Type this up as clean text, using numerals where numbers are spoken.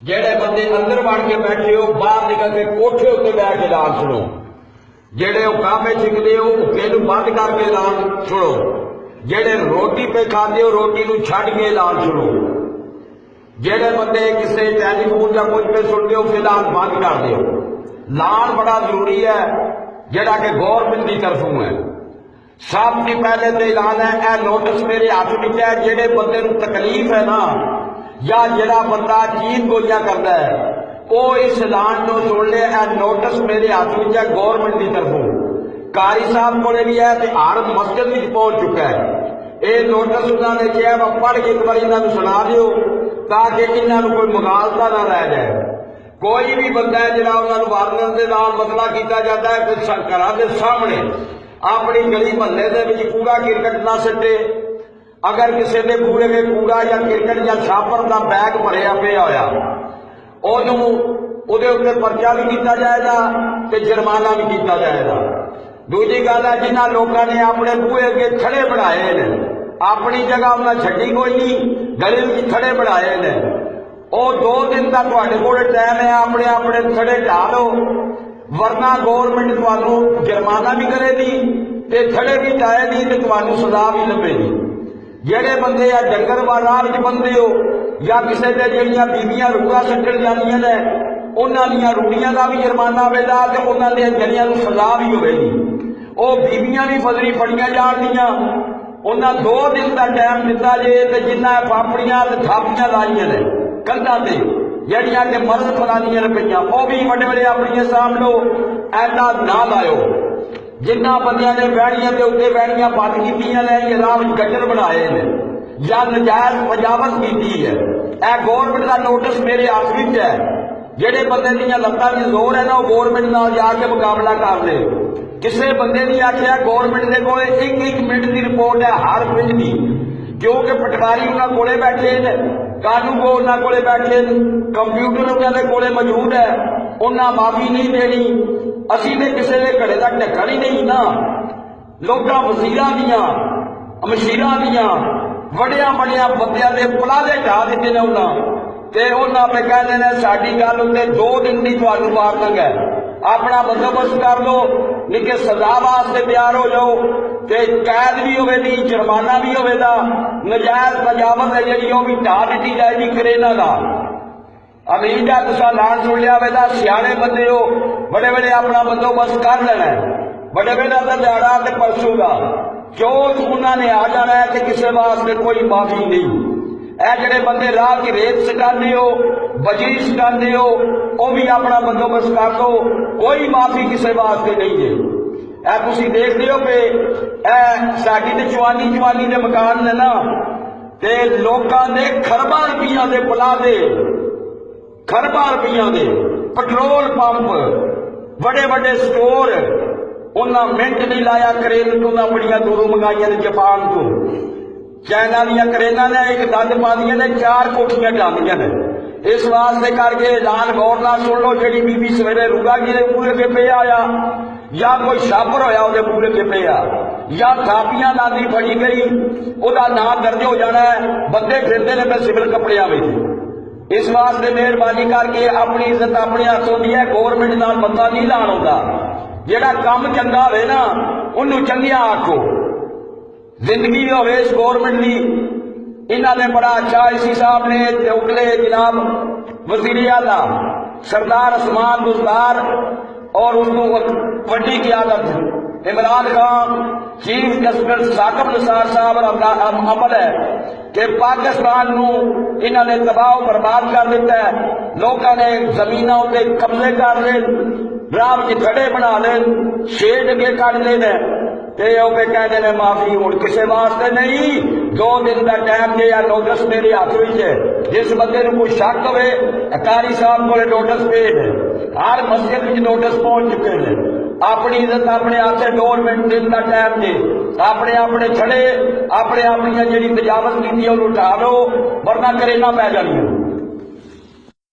जेड़े बंदे अंदर वड़ के बैठे हो बाहर निकल के कोठे उत्ते बैठ के ऐलान सुनो। जेड़े कामे छिकदे हो भुक्के नूं बंद करके ऐलान सुनो। जेड़े रोटी पे खाते हो रोटी नूं छड्ड के ऐलान सुनो। जेड़े बंदे किसी टेलीफोन या कुछ पे सुनते हो फिलहाल बंद कर दो। ऐलान बड़ा जरूरी है जेड़ा कि गौरमेंट की तरफों है। सब से पहले तो ऐलान है यह नोटिस मेरे हाथ में है। जेड़े बंदे नूं तकलीफ है ना या जड़ा बंदा चीन गोलियां करता है वो इस ऐलान को सुन ले। नोटिस मेरे हाथ में है गौरमेंट की तरफों। कारी साहब को भी है तो हर मस्जिद में पहुंच चुका है। ये नोटिस उन्होंने कहा मैं पढ़ के एक बार इन्होंने सुना दो ताकि इन्होंने कोई मुगालता ना रह जाए। कोई भी बंदा है जो उन्होंने वारनर के नाम मसला किया जाता है कि घर के सामने अपनी गली महल्ले के कूड़ा क्रिकेट ना सट्टे। अगर किसी के कूड़े में कूड़ा या क्रिकेट या छापर का बैग भरिया पे होया ਉਹਦੇ ਉੱਤੇ पर्चा भी किया जाएगा तो जुर्माना भी किया जाएगा। दूजी गल है जिन्होंने लोगों ने अपने बूहे अगे थड़े बनाए ने अपनी जगह उन्हें छड्डी कोई नहीं गली में थड़े बनाए ने और 2 दिन का तुहाडे कोल टाइम है अपने अपने थड़े ढा लो वरना गौरमेंट तुहानू जुर्माना भी करेगी ते थड़े भी ढाएगी ते तुहानू सजा भी लभेगी। जेड़े बंदे या डंगर राह विच बंदे हो या किसी दे जिहड़ियां बीबियां रूड़ा सट्टण जांदियां ने उन्हां दीयां रूड़ियां दा भी जुर्माना होवेगा ते उन्हां दे जड़ियां नूं सजा भी होवेगी। ਉਹ बीबियां भी फजरी फड़ियां जाणदियां उन्हां 2 दिन का टाइम दिता जे ते जिन्हां पापड़ियां ते थापियां लाइयां ने कंधां ते ਜਿਹੜੀਆਂ कि मर्द फलानियां रुपइयां ਉਹ भी ਵੱਡੇ ਵੱਡੇ ਆਪਣੀਆਂ सामभ लो। ऐसा ना लाओ जिन्हां बंदियां ने वैणियां के उत्ते वैणियां बंद कीतियां ने या राह विच गटर बनाए ने या नजायज तजावत की है। यह गौरमेंट का नोटिस मेरे हाथ विच है। ਜਿਹੜੇ बंदे दीयां लत्तां विच जोर है ना वो गौरमेंट नाल जाके मुकाबला कर ले। किसी बंदे ने आख्या गौरमेंट के कोल 1-1 मिनट की रिपोर्ट है हर पिंड की क्योंकि पटवारी उन्होंने कोले बैठे ने कानून को उन्होंने कोले बैठे कंप्यूटर उन्होंने कोले मौजूद है उन्हें माफी नहीं देनी। असी ने किसी के घड़े का ढक्कन ही नहीं ना लोगों वजीरां दियां मशीरां दियां वड़िया वड़िया बंदियां के पलाले ढा दिते ने उन्होंने कहते हैं साडी गल उत्ते 2 दिन की तुहानू वार्निंग है अपना बंदोबस्त कर लो नहीं कि सजा वास्ते तैयार हो जाओ ते कैद भी होगी जुर्माना भी होगा नजायज तजावत है जी भी ढा दी जाएगी करेना का। अमीर का तुसा ऐलान सुन लिया होगा सियाने बंदे हो बड़े बड़े अपना बंदोबस्त कर लेना बड़े बड़े का दिहाड़ा तो परसों का क्यों उन्होंने आ जाना है कि किसी वास्ते कोई माफी नहीं। ਇਹ ਜਿਹੜੇ ਬੰਦੇ ਰਾਹ की रेत सिखाते हो बजरी सिखाते हो वो भी अपना बंदोबस्त कर दो कोई माफी किसी वास्ते नहीं है। ਇਹ ਤੁਸੀਂ देखते हो कि साडी ते चवानी के मकान ने ना ते लोगों ने खरबा रुपया के पलादे खरबा रुपया के पेट्रोल पंप बड़े बड़े स्टोर उन्हें मिनट नहीं लाया करेन तो बड़िया दूरों मंगाइया ने जापान तो चाइना दियां करेना ने एक दंद पादियां ने 4 कोठियां डालियां ने। इस वास्ते करके ऐलान गौर नाल सुन लो जेड़ी बीबी सवेरे रूड़ा गिरे पूरे के पे आया या कोई छापर होया उहदे पूरे के पे आ या थापियां लांदी फड़ी गई उहदा नाम दर्ज हो जाना है बंदे फिरदे ने सिविल कपड़ियां विच। इस वास्ते मेहरबानी करके अपनी इज्जत अपने हथ होंदी है गौरमेंट नाल बंदा नहीं लाण आउंदा। जेड़ा काम चंगा होवे ना उहनूं चंगिया आखो जिंदगी होवे इस गौरमेंट की। इन्होंने बड़ा अच्छा इसी साहब ने उगले जनाब वजीर आला सरदार उस्मान बुज़दार और उसको वड्डी क़यादत इमरान खान चीफ जस्टिस साकिब निसार साहब अमल है कि पाकिस्तान नूं इन्होंने तबाह बर्बाद कर दिता है। लोगों ने जमीनों उत्ते कब्जे कर ले राह विच खड़े बना ले शेड अगे कढ ले कहते हैं माफी हूँ किसी वास्ते नहीं। 2 दिन का टाइम दे या नोटिस मेरे हाथ में है। जिस बंदे को कोई शक हो कारी साहब को नोटिस भेज हर मस्जिद में नोटिस पहुंच चुके हैं। अपनी इज्जत अपने हाथ से गौरमेंट दिन का टाइम दे अपने अपने छड़े अपने अपनी जी तजावत की उठा लो वरना करेना पै जानी।